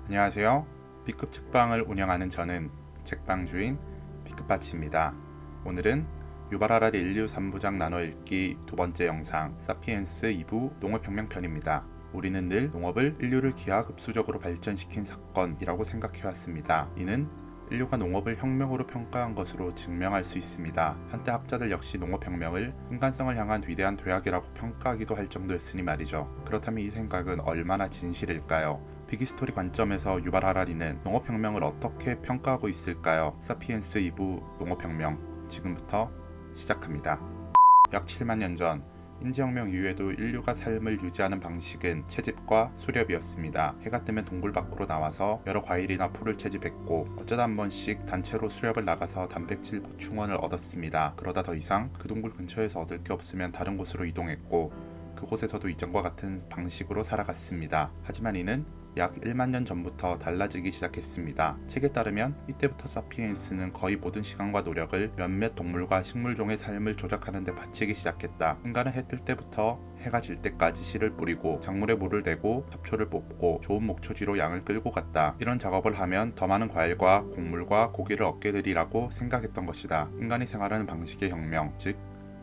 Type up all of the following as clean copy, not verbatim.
안녕하세요. B급 책방을 운영하는 저는 책방 주인 B급바치입니다. 오늘은 유발 하라리 인류 3부작 나눠 읽기 두 번째 영상 사피엔스 2부 농업혁명 편입니다. 우리는 늘 농업을 인류를 기하급수적으로 발전시킨 사건이라고 생각해왔습니다. 이는 인류가 농업을 혁명으로 평가한 것으로 증명할 수 있습니다. 한때 학자들 역시 농업혁명을 인간성을 향한 위대한 도약이라고 평가하기도 할 정도였으니 말이죠. 그렇다면 이 생각은 얼마나 진실일까요? 비기스토리 관점에서 유발 하라리는 농업혁명을 어떻게 평가하고 있을까요? 사피엔스 2부 농업혁명 지금부터 시작합니다. 약 7만 년 전 인지혁명 이후에도 인류가 삶을 유지하는 방식은 채집과 수렵이었습니다. 해가 뜨면 동굴 밖으로 나와서 여러 과일이나 풀을 채집했고 어쩌다 한 번씩 단체로 수렵을 나가서 단백질 보충원을 얻었습니다. 그러다 더 이상 그 동굴 근처에서 얻을 게 없으면 다른 곳으로 이동했고 그곳에서도 이전과 같은 방식으로 살아갔습니다. 하지만 이는 약 1만 년 전부터 달라지기 시작했습니다. 책에 따르면 이때부터 사피엔스는 거의 모든 시간과 노력을 몇몇 동물과 식물종의 삶을 조작하는 데 바치기 시작했다. 인간은 해 뜰 때부터 해가 질 때까지 씨를 뿌리고 작물에 물을 대고 잡초를 뽑고 좋은 목초지로 양을 끌고 갔다. 이런 작업을 하면 더 많은 과일과 곡물과 고기를 얻게 되리라고 생각했던 것이다. 인간이 생활하는 방식의 혁명, 즉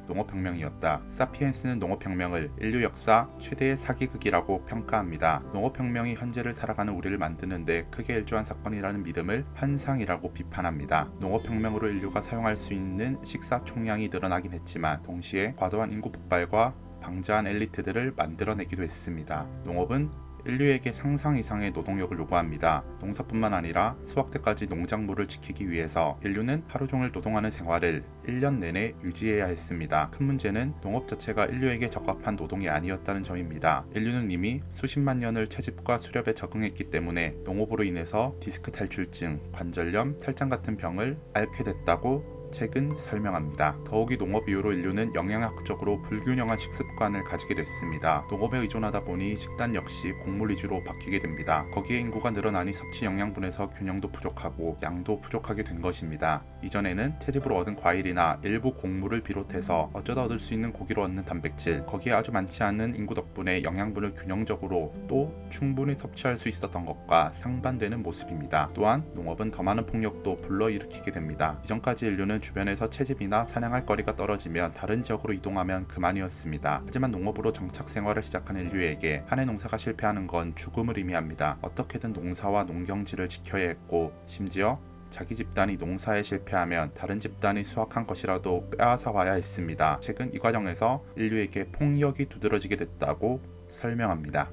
농업혁명이었다. 사피엔스는 농업혁명을 인류 역사 최대의 사기극이라고 평가합니다. 농업혁명이 현재를 살아가는 우리를 만드는데 크게 일조한 사건이라는 믿음을 환상이라고 비판합니다. 농업혁명으로 인류가 사용할 수 있는 식사 총량이 늘어나긴 했지만 동시에 과도한 인구 폭발과 방자한 엘리트들을 만들어내기도 했습니다. 농업은 인류에게 상상 이상의 노동력을 요구합니다. 농사뿐만 아니라 수확 때까지 농작물을 지키기 위해서 인류는 하루 종일 노동하는 생활을 1년 내내 유지해야 했습니다. 큰 문제는 농업 자체가 인류에게 적합한 노동이 아니었다는 점입니다. 인류는 이미 수십만 년을 채집과 수렵에 적응했기 때문에 농업으로 인해서 디스크 탈출증, 관절염, 탈장 같은 병을 앓게 됐다고 책은 설명합니다. 더욱이 농업 이후로 인류는 영양학적으로 불균형한 식습관을 가지게 됐습니다. 농업에 의존하다 보니 식단 역시 곡물 위주로 바뀌게 됩니다. 거기에 인구가 늘어나니 섭취 영양분에서 균형도 부족하고 양도 부족하게 된 것입니다. 이전에는 채집으로 얻은 과일이나 일부 곡물을 비롯해서 어쩌다 얻을 수 있는 고기로 얻는 단백질, 거기에 아주 많지 않은 인구 덕분에 영양분을 균형적으로 또 충분히 섭취할 수 있었던 것과 상반되는 모습입니다. 또한 농업은 더 많은 폭력도 불러일으키게 됩니다. 이전까지 인류는 주변에서 채집이나 사냥할 거리가 떨어지면 다른 지역으로 이동하면 그만이었습니다. 하지만 농업으로 정착 생활을 시작한 인류에게 한 해 농사가 실패하는 건 죽음을 의미합니다. 어떻게든 농사와 농경지를 지켜야 했고 심지어 자기 집단이 농사에 실패하면 다른 집단이 수확한 것이라도 빼앗아 와야 했습니다. 최근 이 과정에서 인류에게 폭력이 두드러지게 됐다고 설명합니다.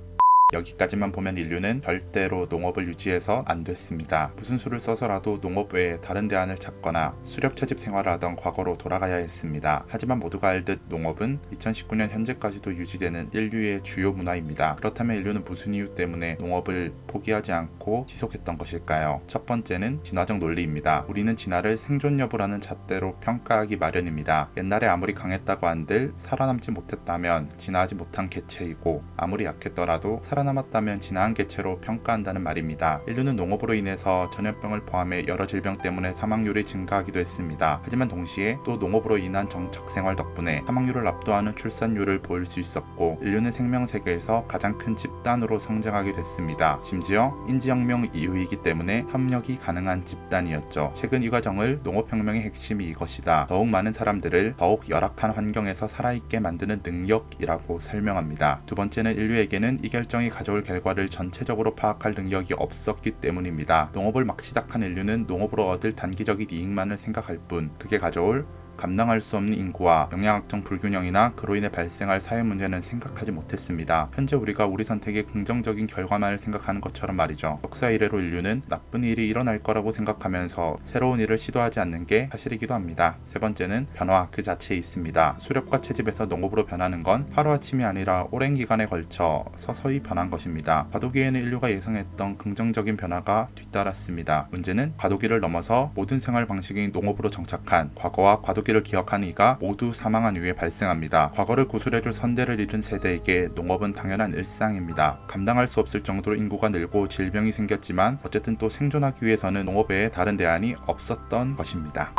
여기까지만 보면 인류는 절대로 농업을 유지해서 안 됐습니다. 무슨 수를 써서라도 농업 외에 다른 대안을 찾거나 수렵 채집 생활을 하던 과거로 돌아가야 했습니다. 하지만 모두가 알듯 농업은 2019년 현재까지도 유지되는 인류의 주요 문화입니다. 그렇다면 인류는 무슨 이유 때문에 농업을 포기하지 않고 지속했던 것일까요? 첫 번째는 진화적 논리입니다. 우리는 진화를 생존 여부라는 잣대로 평가하기 마련입니다. 옛날에 아무리 강했다고 한들 살아남지 못했다면 진화하지 못한 개체이고 아무리 약했더라도 살아남았다면 진화한 개체로 평가한다는 말입니다. 인류는 농업으로 인해서 전염병을 포함해 여러 질병 때문에 사망률이 증가하기도 했습니다. 하지만 동시에 또 농업으로 인한 정착 생활 덕분에 사망률을 압도하는 출산율을 보일 수 있었고 인류는 생명 세계에서 가장 큰 집단으로 성장하게 됐습니다. 심지어 인지혁명 이후이기 때문에 협력이 가능한 집단이었죠. 최근 이 과정을 농업혁명의 핵심이 이것이다. 더욱 많은 사람들을 더욱 열악한 환경에서 살아있게 만드는 능력이라고 설명합니다. 두 번째는 인류에게는 이 결정이 가져올 결과를 전체적으로 파악할 능력이 없었기 때문입니다. 농업을 막 시작한 인류는 농업으로 얻을 단기적인 이익만을 생각할 뿐 그게 가져올 감당할 수 없는 인구와 영양학적 불균형이나 그로 인해 발생할 사회 문제는 생각하지 못했습니다. 현재 우리가 우리 선택의 긍정적인 결과만을 생각하는 것처럼 말이죠. 역사 이래로 인류는 나쁜 일이 일어날 거라고 생각하면서 새로운 일을 시도하지 않는 게 사실이기도 합니다. 세 번째는 변화 그 자체에 있습니다. 수렵과 채집에서 농업으로 변하는 건 하루아침이 아니라 오랜 기간에 걸쳐 서서히 변한 것입니다. 과도기에는 인류가 예상했던 긍정적인 변화가 뒤따랐습니다. 문제는 과도기를 넘어서 모든 생활 방식인 농업으로 정착한 과거와 과도기 를 기억한 이가 모두 사망한 이후에 발생합니다. 과거를 구술해줄 선대를 잃은 세대에게 농업은 당연한 일상입니다. 감당할 수 없을 정도로 인구가 늘고 질병이 생겼지만 어쨌든 또 생존하기 위해서는 농업 외에 다른 대안이 없었던 것입니다.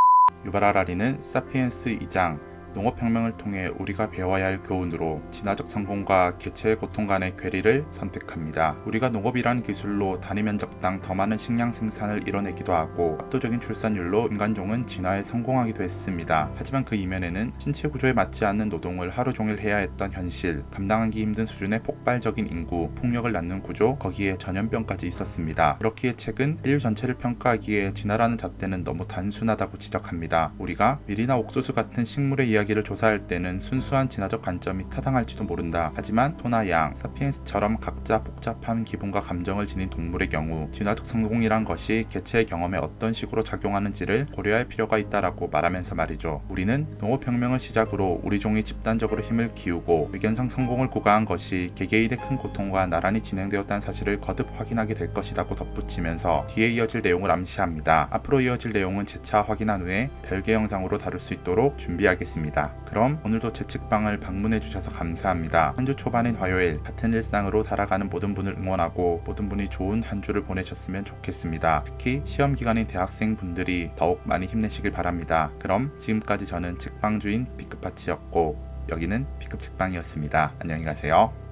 유발 하라리는 사피엔스 2장 농업혁명을 통해 우리가 배워야 할 교훈으로 진화적 성공과 개체의 고통 간의 괴리를 선택합니다. 우리가 농업이라는 기술로 단위 면적당 더 많은 식량 생산을 이뤄내기도 하고 압도적인 출산율로 인간종은 진화에 성공하기도 했습니다. 하지만 그 이면에는 신체 구조에 맞지 않는 노동을 하루 종일 해야 했던 현실, 감당하기 힘든 수준의 폭발적인 인구, 폭력을 낳는 구조, 거기에 전염병까지 있었습니다. 그렇기에 책은 인류 전체를 평가하기에 진화라는 잣대는 너무 단순하다고 지적합니다. 우리가 밀이나 옥수수 같은 식물의 이야기를 조사할 때는 순수한 진화적 관점이 타당할지도 모른다. 하지만 소나 양, 사피엔스처럼 각자 복잡한 기분과 감정을 지닌 동물의 경우 진화적 성공이란 것이 개체의 경험에 어떤 식으로 작용하는지를 고려할 필요가 있다라고 말하면서 말이죠. 우리는 농업혁명을 시작으로 우리 종이 집단적으로 힘을 기우고 의견상 성공을 구가한 것이 개개인의 큰 고통과 나란히 진행되었다는 사실을 거듭 확인하게 될 것이라고 덧붙이면서 뒤에 이어질 내용을 암시합니다. 앞으로 이어질 내용은 재차 확인한 후에 별개 영상으로 다룰 수 있도록 준비하겠습니다. 그럼 오늘도 제 책방을 방문해 주셔서 감사합니다. 한 주 초반인 화요일 같은 일상으로 살아가는 모든 분을 응원하고 모든 분이 좋은 한 주를 보내셨으면 좋겠습니다. 특히 시험 기간인 대학생 분들이 더욱 많이 힘내시길 바랍니다. 그럼 지금까지 저는 책방주인 B급파치였고 여기는 B급 책방이었습니다. 안녕히 가세요.